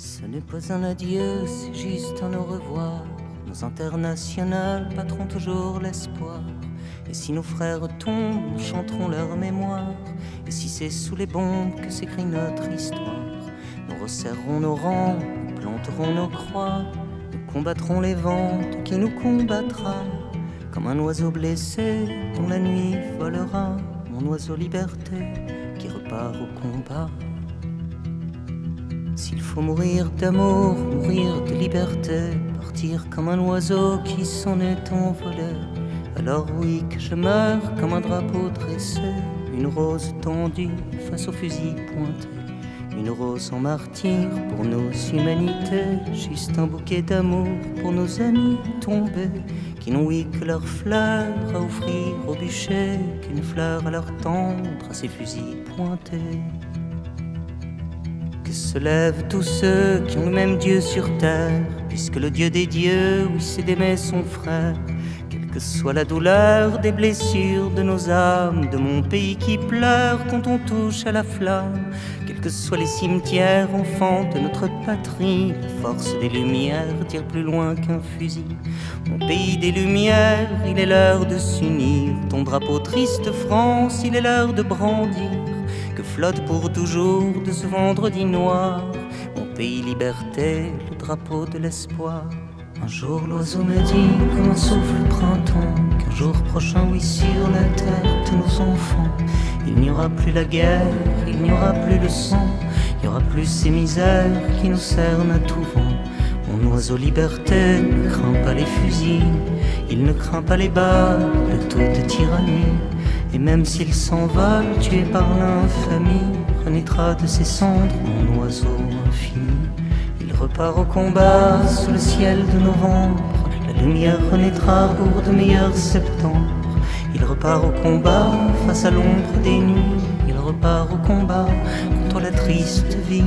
Ce n'est pas un adieu, c'est juste un au revoir. Nos internationales battront toujours l'espoir. Et si nos frères tombent, nous chanterons leur mémoire. Et si c'est sous les bombes que s'écrit notre histoire, nous resserrerons nos rangs, nous planterons nos croix. Nous combattrons les ventes qui nous combattra. Comme un oiseau blessé dont la nuit volera, mon oiseau liberté qui repart au combat. S'il faut mourir d'amour, mourir de liberté, partir comme un oiseau qui s'en est envolé, alors oui que je meurs comme un drapeau dressé, une rose tendue face au fusil pointé, une rose en martyr pour nos humanités, juste un bouquet d'amour pour nos amis tombés, qui n'ont oui que leurs fleurs à offrir au bûcher, qu'une fleur à leur tendre à ces fusils pointés. Que se lèvent tous ceux qui ont le même Dieu sur terre, puisque le Dieu des dieux, oui c'est d'aimer son frère. Quelle que soit la douleur des blessures de nos âmes, de mon pays qui pleure quand on touche à la flamme, quels que soient les cimetières, enfants de notre patrie, la force des lumières tire plus loin qu'un fusil. Mon pays des lumières, il est l'heure de s'unir, ton drapeau triste France, il est l'heure de brandir, que flotte pour toujours de ce vendredi noir, mon pays liberté, le drapeau de l'espoir. Un jour l'oiseau me dit, comme un souffle le printemps, qu'un jour prochain, oui, sur la terre de nos enfants, il n'y aura plus la guerre, il n'y aura plus le sang, il n'y aura plus ces misères qui nous cernent à tout vent. Mon oiseau liberté ne craint pas les fusils, il ne craint pas les balles de toute tyrannie. Et même s'il s'envole, tué par l'infamie, renaîtra de ses cendres mon oiseau infini. Il repart au combat sous le ciel de novembre, la lumière renaîtra pour de meilleurs septembre. Il repart au combat face à l'ombre des nuits, il repart au combat contre la triste vie.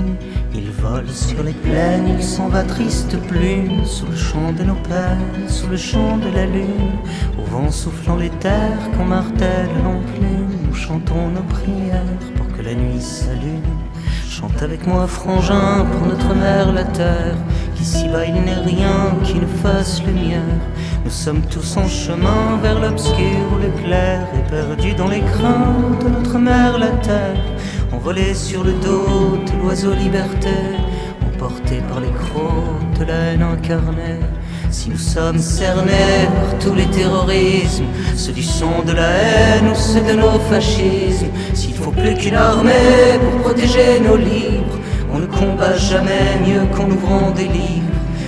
Il vole sur les plaines, il s'en va triste plume, sous le chant de nos pères, sous le chant de la lune, au vent soufflant les terres qu'on martèle l'enclume. Nous chantons nos prières pour que la nuit s'allume. Chante avec moi frangin pour notre mère la terre, qu'ici-bas il n'est rien qui ne fasse lumière. Nous sommes tous en chemin vers l'obscur ou le clair, et perdus dans les craintes de notre mère la terre, envolés sur le dos de l'oiseau liberté, emportés par les crocs de la haine incarnée. Si nous sommes cernés par tous les terrorismes, ceux du sang de la haine ou ceux de nos fascismes, s'il faut plus qu'une armée pour protéger nos livres, on ne combat jamais mieux qu'en ouvrant des livres.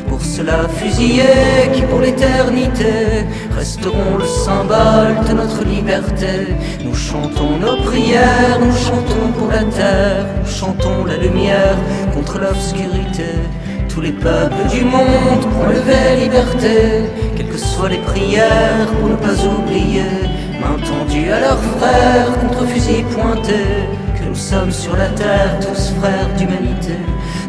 Pour cela fusillés qui pour l'éternité resteront le symbole de notre liberté. Nous chantons nos prières, nous chantons pour la terre, nous chantons la lumière contre l'obscurité. Tous les peuples du monde ont levé liberté, quelles que soient les prières pour ne pas oublier, main tendue à leurs frères contre fusil pointé, que nous sommes sur la terre tous frères d'humanité.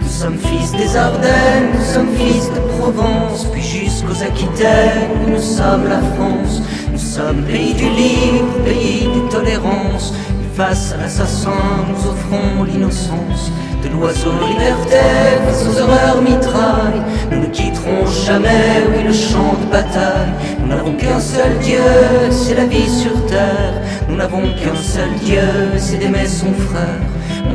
Nous sommes fils des Ardennes, nous sommes fils de Provence, puis jusqu'aux Aquitaines, nous sommes la France. Nous sommes pays du livre, pays des tolérances, et face à l'assassin, nous offrons l'innocence de l'oiseau liberté face aux horreurs mitrailles. Nous ne quitterons jamais, oui, le champ de bataille. Nous n'avons qu'un seul Dieu, c'est la vie sur terre. Nous n'avons qu'un seul Dieu, c'est d'aimer son frère.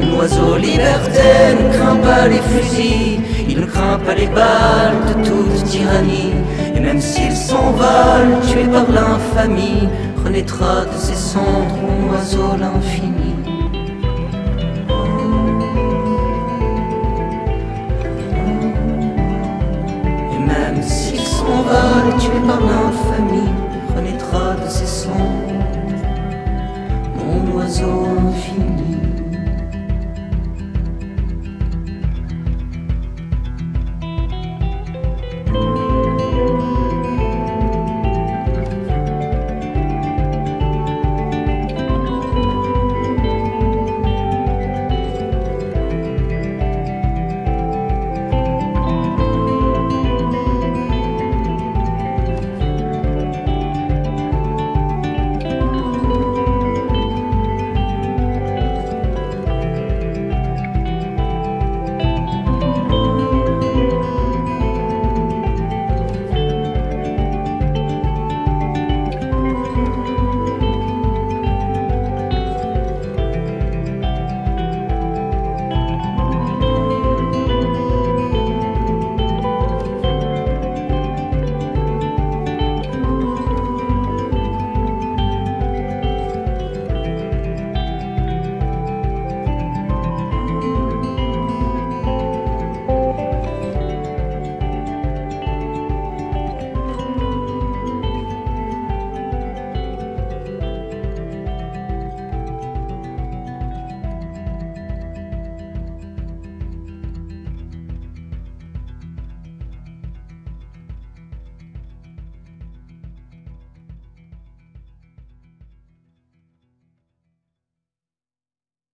Mon oiseau liberté ne craint pas les fusils, il ne craint pas les balles de toute tyrannie. Et même s'il s'envole, tué par l'infamie, renaîtra de ses cendres mon oiseau l'infini. Et même s'il s'envole, tué par l'infamie, renaîtra de ses cendres mon oiseau infini.